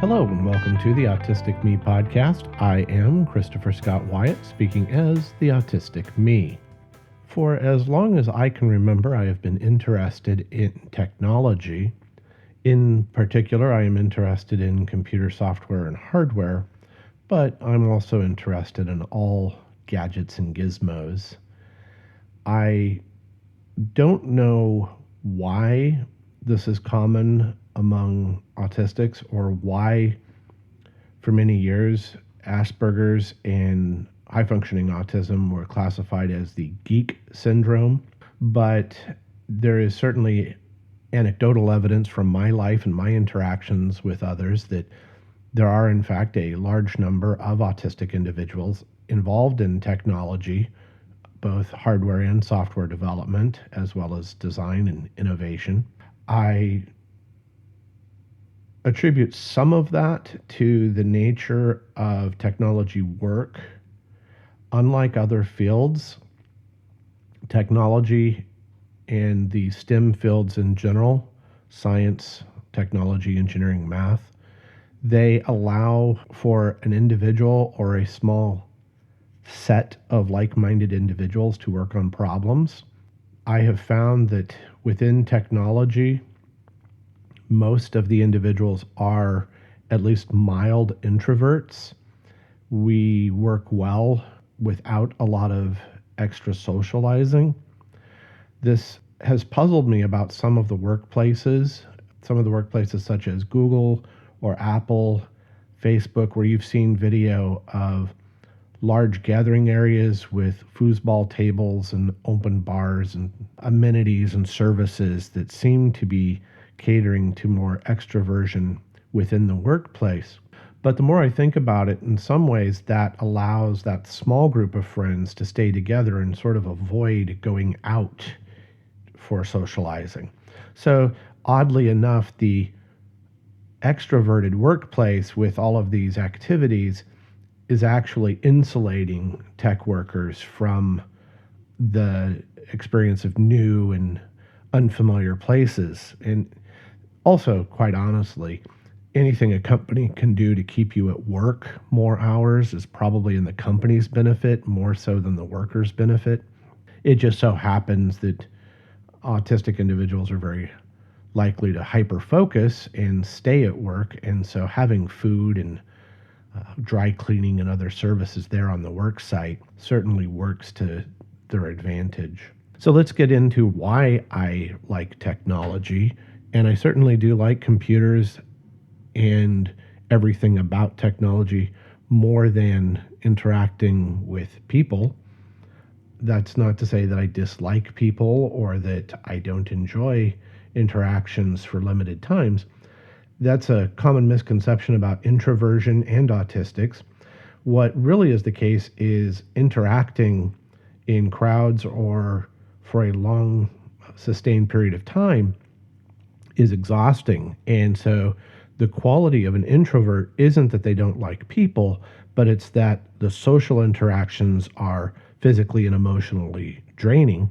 Hello and welcome to the Autistic Me podcast. I am Christopher Scott Wyatt, speaking as the Autistic Me. For as long as I can remember, I have been interested in technology. In particular, I am interested in computer software and hardware, but I'm also interested in all gadgets and gizmos. I don't know why this is common among autistics or why for many years Asperger's and high functioning autism were classified as the geek syndrome, but there is certainly anecdotal evidence from my life and my interactions with others that there are in fact a large number of autistic individuals involved in technology, both hardware and software development, as well as design and innovation. I attribute some of that to the nature of technology work. Unlike other fields, technology and the STEM fields in general, science, technology, engineering, math, they allow for an individual or a small set of like-minded individuals to work on problems. I have found that within technology, most of the individuals are at least mild introverts. We work well without a lot of extra socializing. This has puzzled me about some of the workplaces such as Google or Apple, Facebook, where you've seen video of large gathering areas with foosball tables and open bars and amenities and services that seem to be catering to more extroversion within the workplace. But the more I think about it, in some ways that allows that small group of friends to stay together and sort of avoid going out for socializing. So oddly enough, the extroverted workplace with all of these activities is actually insulating tech workers from the experience of new and unfamiliar places. And also, quite honestly, anything a company can do to keep you at work more hours is probably in the company's benefit more so than the worker's benefit. It just so happens that autistic individuals are very likely to hyper-focus and stay at work, and so having food and dry cleaning and other services there on the work site certainly works to their advantage. So let's get into why I like technology. And I certainly do like computers and everything about technology more than interacting with people. That's not to say that I dislike people or that I don't enjoy interactions for limited times. That's a common misconception about introversion and autistics. What really is the case is interacting in crowds or for a long, sustained period of time is exhausting. And so the quality of an introvert isn't that they don't like people, but it's that the social interactions are physically and emotionally draining.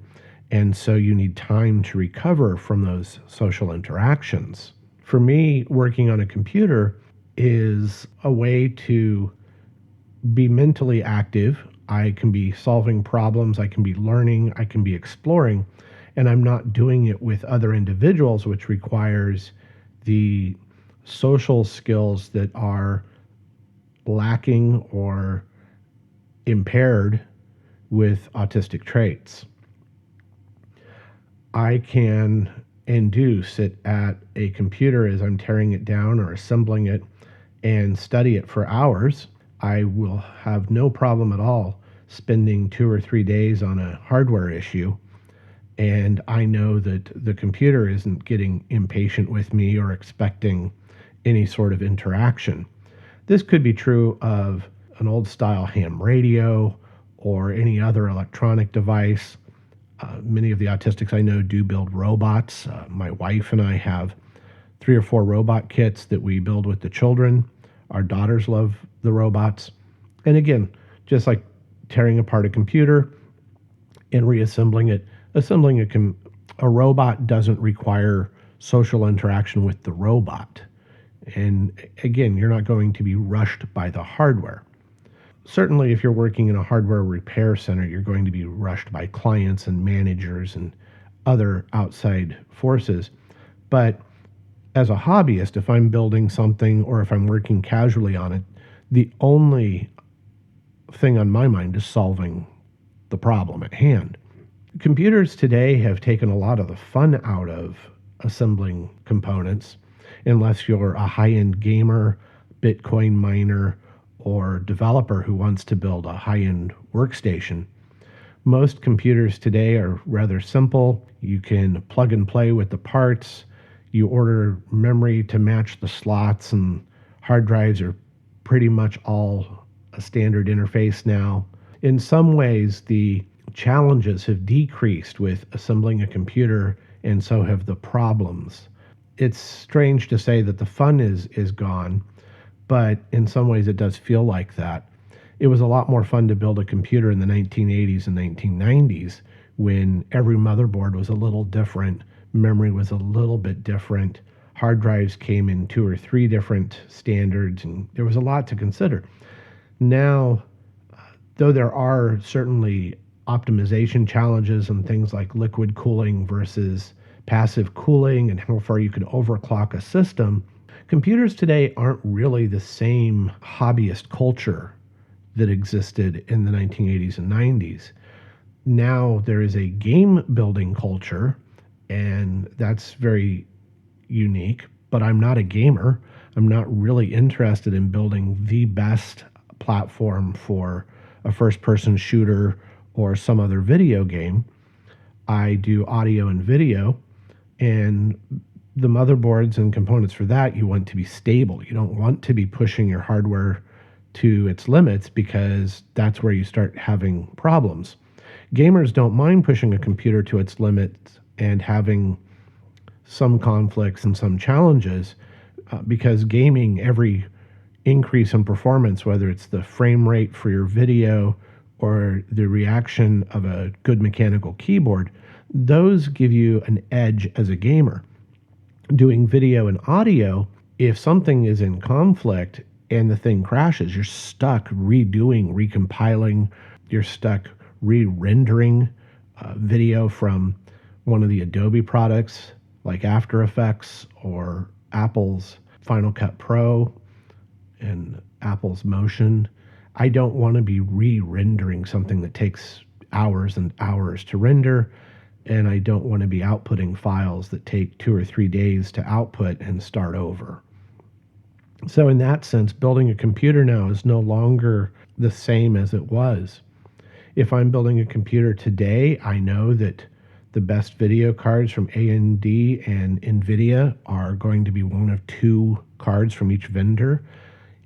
And so you need time to recover from those social interactions. For me, working on a computer is a way to be mentally active. I can be solving problems, I can be learning, I can be exploring, and I'm not doing it with other individuals, which requires the social skills that are lacking or impaired with autistic traits. I can and do sit at a computer as I'm tearing it down or assembling it and study it for hours. I will have no problem at all spending 2 or 3 days on a hardware issue, and I know that the computer isn't getting impatient with me or expecting any sort of interaction. This could be true of an old style ham radio or any other electronic device. Many of the autistics I know do build robots. My wife and I have 3 or 4 robot kits that we build with the children. Our daughters love the robots. And again, just like tearing apart a computer and reassembling it, assembling a robot doesn't require social interaction with the robot. And again, you're not going to be rushed by the hardware. Certainly, if you're working in a hardware repair center, you're going to be rushed by clients and managers and other outside forces. But as a hobbyist, if I'm building something or if I'm working casually on it, the only thing on my mind is solving the problem at hand. Computers today have taken a lot of the fun out of assembling components, unless you're a high-end gamer, Bitcoin miner, or developer who wants to build a high-end workstation. Most computers today are rather simple. You can plug and play with the parts. You order memory to match the slots, and hard drives are pretty much all a standard interface now. In some ways, the challenges have decreased with assembling a computer, and so have the problems. It's strange to say that the fun is gone, but in some ways it does feel like that. It was a lot more fun to build a computer in the 1980s and 1990s when every motherboard was a little different, memory was a little bit different, hard drives came in 2 or 3 different standards, and there was a lot to consider. Now, though there are certainly optimization challenges and things like liquid cooling versus passive cooling and how far you could overclock a system, computers today aren't really the same hobbyist culture that existed in the 1980s and 90s. Now there is a game building culture, and that's very unique, but I'm not a gamer. I'm not really interested in building the best platform for a first-person shooter or some other video game. I do audio and video, and the motherboards and components for that, you want to be stable. You don't want to be pushing your hardware to its limits, because that's where you start having problems. Gamers don't mind pushing a computer to its limits and having some conflicts and some challenges, because gaming, every increase in performance, whether it's the frame rate for your video or the reaction of a good mechanical keyboard, those give you an edge as a gamer. Doing video and audio, if something is in conflict and the thing crashes, you're stuck redoing, recompiling, you're stuck re-rendering video from one of the Adobe products like After Effects or Apple's Final Cut Pro and Apple's Motion. I don't want to be re-rendering something that takes hours and hours to render, and I don't want to be outputting files that take 2 or 3 days to output and start over. So in that sense, building a computer now is no longer the same as it was. If I'm building a computer today, I know that the best video cards from AMD and NVIDIA are going to be one of 2 cards from each vendor.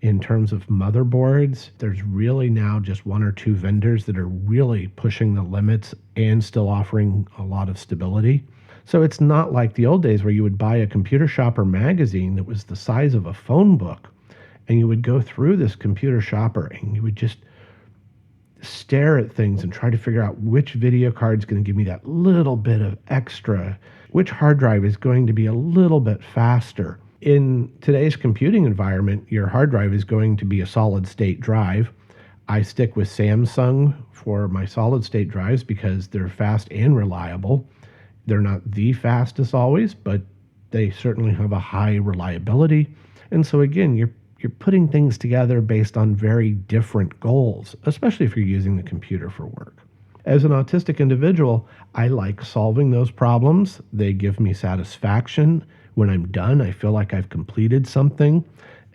In terms of motherboards, there's really now just 1 or 2 vendors that are really pushing the limits and still offering a lot of stability. So it's not like the old days where you would buy a Computer Shopper magazine that was the size of a phone book, and you would go through this Computer Shopper and you would just stare at things and try to figure out which video card is going to give me that little bit of extra, which hard drive is going to be a little bit faster. In today's computing environment, your hard drive is going to be a solid state drive. I stick with Samsung for my solid state drives because they're fast and reliable. They're not the fastest always, but they certainly have a high reliability. And so again, you're putting things together based on very different goals, especially if you're using the computer for work. As an autistic individual, I like solving those problems. They give me satisfaction. When I'm done, I feel like I've completed something.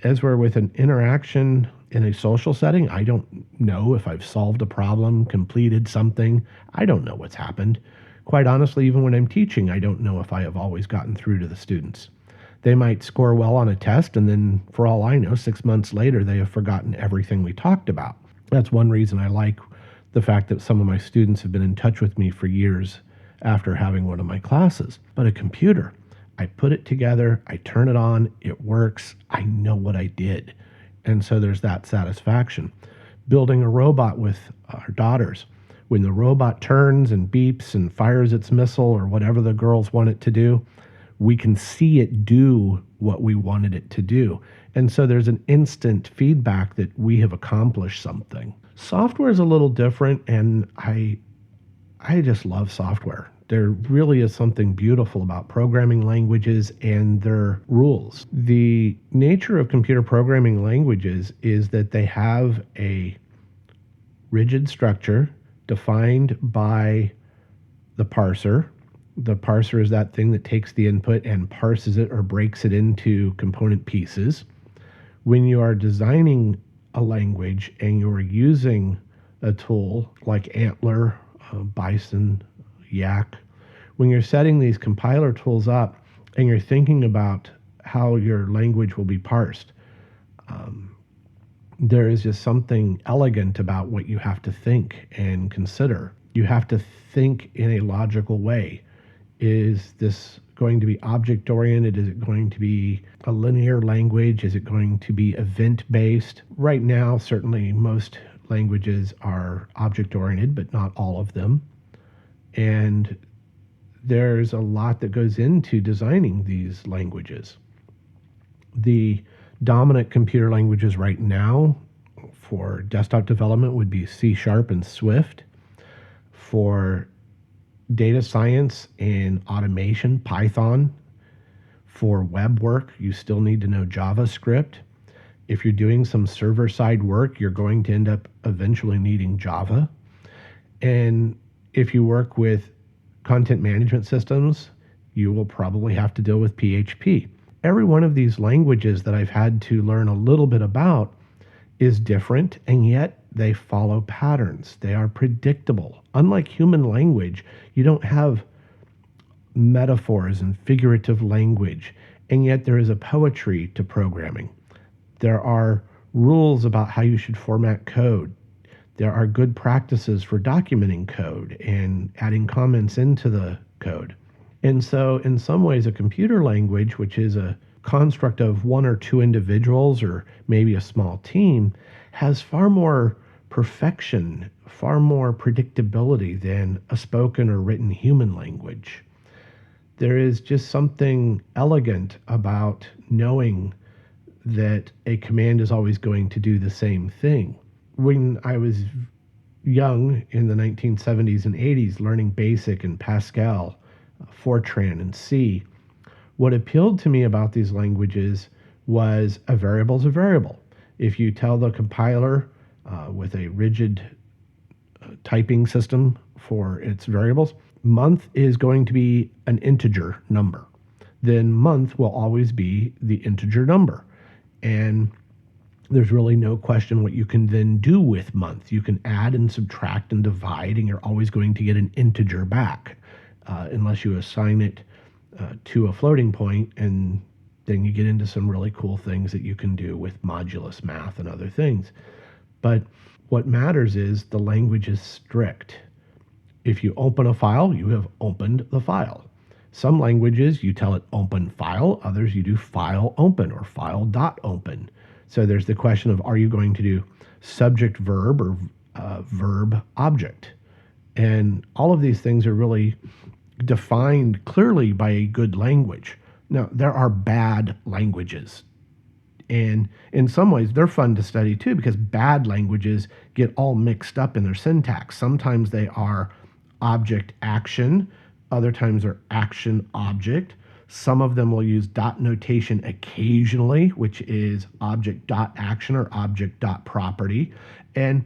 As we're with an interaction in a social setting, I don't know if I've solved a problem, completed something. I don't know what's happened. Quite honestly, even when I'm teaching, I don't know if I have always gotten through to the students. They might score well on a test, and then for all I know, 6 months later, they have forgotten everything we talked about. That's one reason I like the fact that some of my students have been in touch with me for years after having one of my classes. But a computer, I put it together, I turn it on, it works, I know what I did. And so there's that satisfaction. Building a robot with our daughters, when the robot turns and beeps and fires its missile or whatever the girls want it to do, we can see it do what we wanted it to do. And so there's an instant feedback that we have accomplished something. Software is a little different, and I just love software. There really is something beautiful about programming languages and their rules. The nature of computer programming languages is that they have a rigid structure defined by the parser. The parser is that thing that takes the input and parses it or breaks it into component pieces. When you are designing a language and you're using a tool like Antler, Bison, Yak, when you're setting these compiler tools up and you're thinking about how your language will be parsed, there is just something elegant about what you have to think and consider. You have to think in a logical way. Is this going to be object-oriented? Is it going to be a linear language? Is it going to be event-based? Right now, certainly most languages are object-oriented, but not all of them. And there's a lot that goes into designing these languages. The dominant computer languages right now for desktop development would be C# and Swift. For data science and automation, Python. For web work, you still need to know JavaScript. If you're doing some server-side work, you're going to end up eventually needing Java. And if you work with content management systems, you will probably have to deal with PHP. Every one of these languages that I've had to learn a little bit about is different, and yet they follow patterns. They are predictable. Unlike human language, you don't have metaphors and figurative language, and yet there is a poetry to programming. There are rules about how you should format code. There are good practices for documenting code and adding comments into the code. And so in some ways, a computer language, which is a construct of one or two individuals or maybe a small team, has far more perfection, far more predictability than a spoken or written human language. There is just something elegant about knowing that a command is always going to do the same thing. When I was young in the 1970s and 80s, learning BASIC and Pascal, Fortran and C, what appealed to me about these languages was a variable is a variable. If you tell the compiler with a rigid typing system for its variables, month is going to be an integer number, then month will always be the integer number. And there's really no question what you can then do with month. You can add and subtract and divide, and you're always going to get an integer back, unless you assign it to a floating point, and then you get into some really cool things that you can do with modulus math and other things. But what matters is the language is strict. If you open a file, you have opened the file. Some languages, you tell it open file. Others, you do file open or file dot open. So there's the question of, are you going to do subject verb or verb object? And all of these things are really defined clearly by a good language. Now, there are bad languages. And in some ways, they're fun to study too, because bad languages get all mixed up in their syntax. Sometimes they are object action. Other times they're action object. Some of them will use dot notation occasionally, which is object dot action or object dot property. And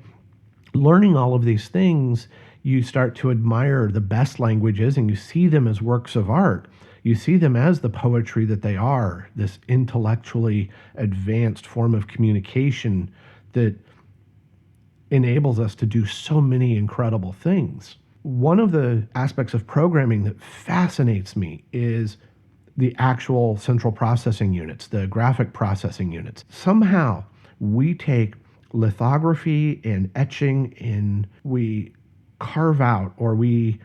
learning all of these things, you start to admire the best languages, and you see them as works of art. You see them as the poetry that they are, this intellectually advanced form of communication that enables us to do so many incredible things. One of the aspects of programming that fascinates me is the actual central processing units, the graphic processing units. Somehow we take lithography and etching and we carve out, or we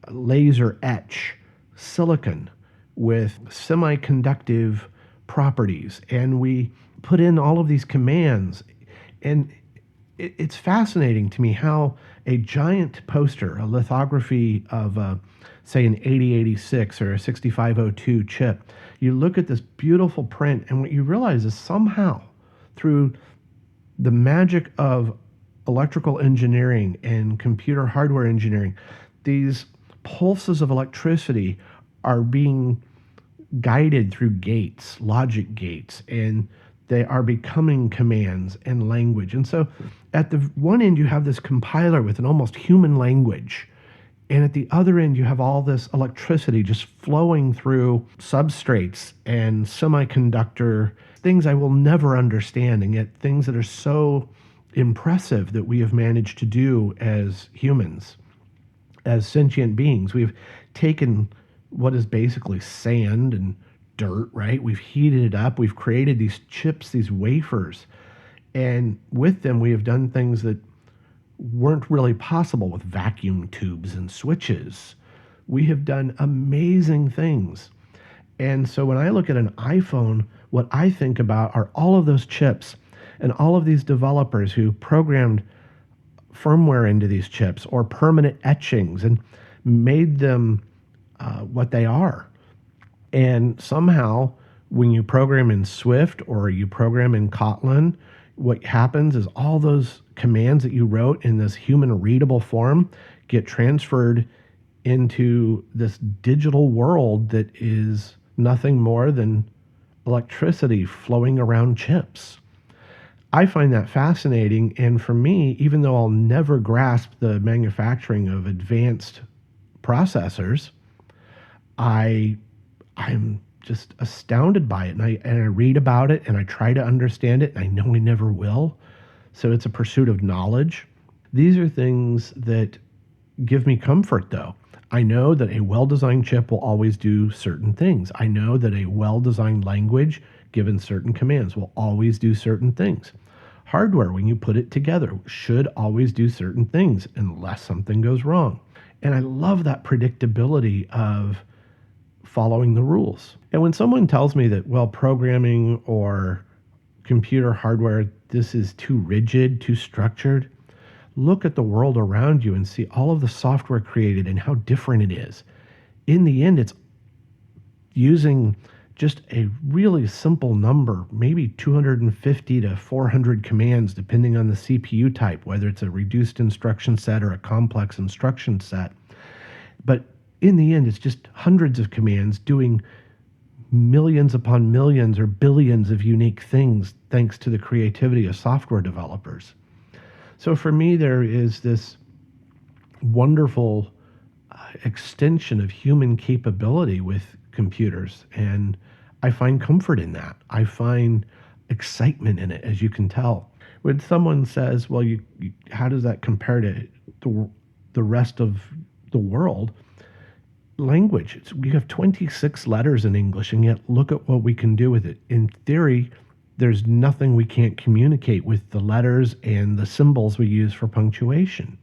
laser etch silicon with semiconductive properties, and we put in all of these commands. And it's fascinating to me how a giant poster, a lithography of a say an 8086 or a 6502 chip, you look at this beautiful print, and what you realize is somehow through the magic of electrical engineering and computer hardware engineering, these pulses of electricity are being guided through gates, logic gates, and they are becoming commands and language. And so at the one end, you have this compiler with an almost human language. And at the other end, you have all this electricity just flowing through substrates and semiconductor things I will never understand, and yet things that are so impressive that we have managed to do as humans, as sentient beings. We've taken what is basically sand and dirt, right? We've heated it up. We've created these chips, these wafers. And with them, we have done things that weren't really possible with vacuum tubes and switches. We have done amazing things. And so when I look at an iPhone, what I think about are all of those chips and all of these developers who programmed firmware into these chips or permanent etchings and made them what they are. And somehow, when you program in Swift or you program in Kotlin, what happens is all those commands that you wrote in this human readable form get transferred into this digital world that is nothing more than electricity flowing around chips. I find that fascinating, and for me, even though I'll never grasp the manufacturing of advanced processors, I'm just astounded by it, and I read about it and I try to understand it, and I know I never will. So it's a pursuit of knowledge. These are things that give me comfort, though. I know that a well-designed chip will always do certain things. I know that a well-designed language, given certain commands, will always do certain things. Hardware, when you put it together, should always do certain things unless something goes wrong. And I love that predictability of following the rules. And when someone tells me that, well, programming or computer hardware, this is too rigid, too structured, look at the world around you and see all of the software created and how different it is. In the end, it's using just a really simple number, maybe 250 to 400 commands, depending on the CPU type, whether it's a reduced instruction set or a complex instruction set. But in the end, it's just hundreds of commands doing millions upon millions or billions of unique things thanks to the creativity of software developers. So for me, there is this wonderful extension of human capability with computers, and I find comfort in that. I find excitement in it, as you can tell. When someone says, well, how does that compare to the rest of the world? Language. We have 26 letters in English, and yet look at what we can do with it. In theory, there's nothing we can't communicate with the letters and the symbols we use for punctuation.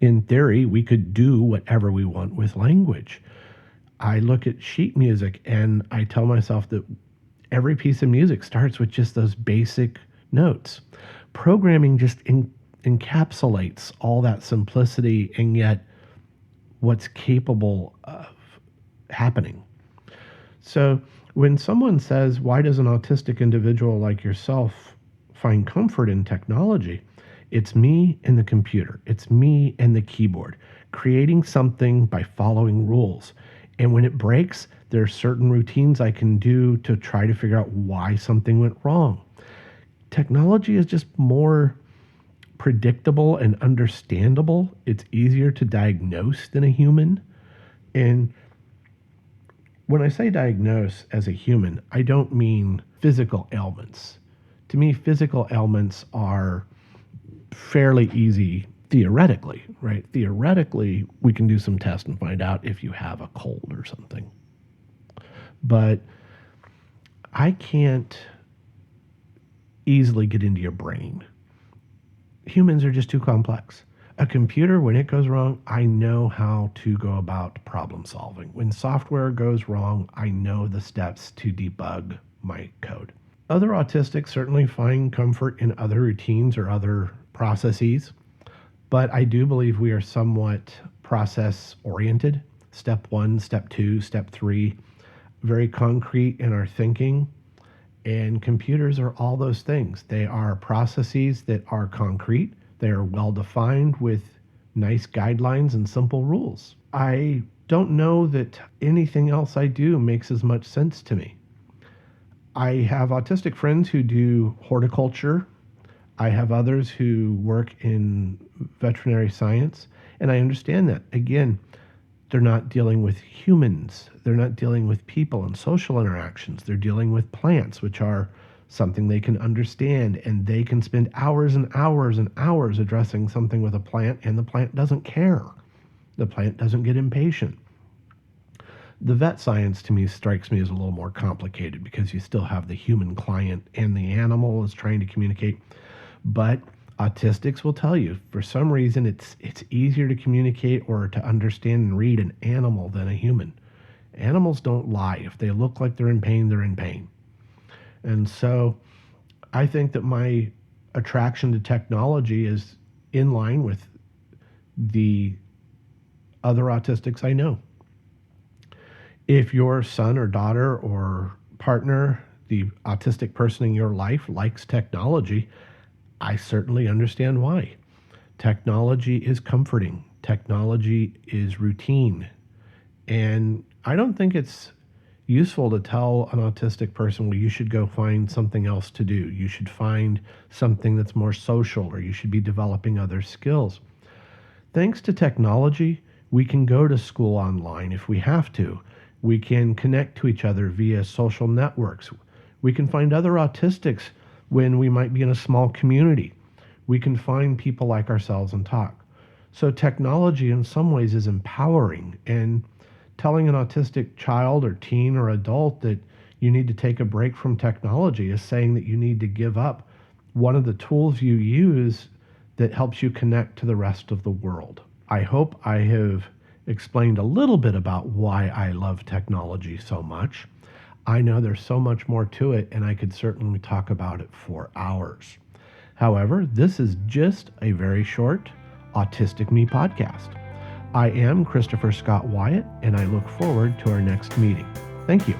In theory, we could do whatever we want with language. I look at sheet music and I tell myself that every piece of music starts with just those basic notes. Programming just encapsulates all that simplicity and yet what's capable of happening. So when someone says, why does an autistic individual like yourself find comfort in technology? It's me and the computer. It's me and the keyboard, creating something by following rules. And when it breaks, there are certain routines I can do to try to figure out why something went wrong. Technology is just more predictable and understandable. It's easier to diagnose than a human. And when I say diagnose as a human, I don't mean physical ailments. To me, physical ailments are fairly easy theoretically, right? Theoretically, we can do some tests and find out if you have a cold or something. But I can't easily get into your brain. Humans are just too complex. A computer, when it goes wrong, I know how to go about problem solving. When software goes wrong, I know the steps to debug my code. Other autistics certainly find comfort in other routines or other processes, but I do believe we are somewhat process-oriented. step 1, step 2, step 3, very concrete in our thinking. And computers are all those things. They are processes that are concrete. They are well defined with nice guidelines and simple rules. I don't know that anything else I do makes as much sense to me. I have autistic friends who do horticulture. I have others who work in veterinary science, and I understand that. Again, they're not dealing with humans. They're not dealing with people and social interactions. They're dealing with plants, which are something they can understand, and they can spend hours and hours and hours addressing something with a plant, and the plant doesn't care. The plant doesn't get impatient. The vet science to me strikes me as a little more complicated because you still have the human client and the animal is trying to communicate. But autistics will tell you, for some reason, it's easier to communicate or to understand and read an animal than a human. Animals don't lie. If they look like they're in pain, they're in pain. And so I think that my attraction to technology is in line with the other autistics I know. If your son or daughter or partner, the autistic person in your life, likes technology, I certainly understand why. Technology is comforting. Technology is routine. And I don't think it's useful to tell an autistic person, well, you should go find something else to do. You should find something that's more social, or you should be developing other skills. Thanks to technology, we can go to school online if we have to. We can connect to each other via social networks. We can find other autistics when we might be in a small community. We can find people like ourselves and talk. So technology in some ways is empowering, and telling an autistic child or teen or adult that you need to take a break from technology is saying that you need to give up one of the tools you use that helps you connect to the rest of the world. I hope I have explained a little bit about why I love technology so much. I know there's so much more to it, and I could certainly talk about it for hours. However, this is just a very short Autistic Me podcast. I am Christopher Scott Wyatt, and I look forward to our next meeting. Thank you.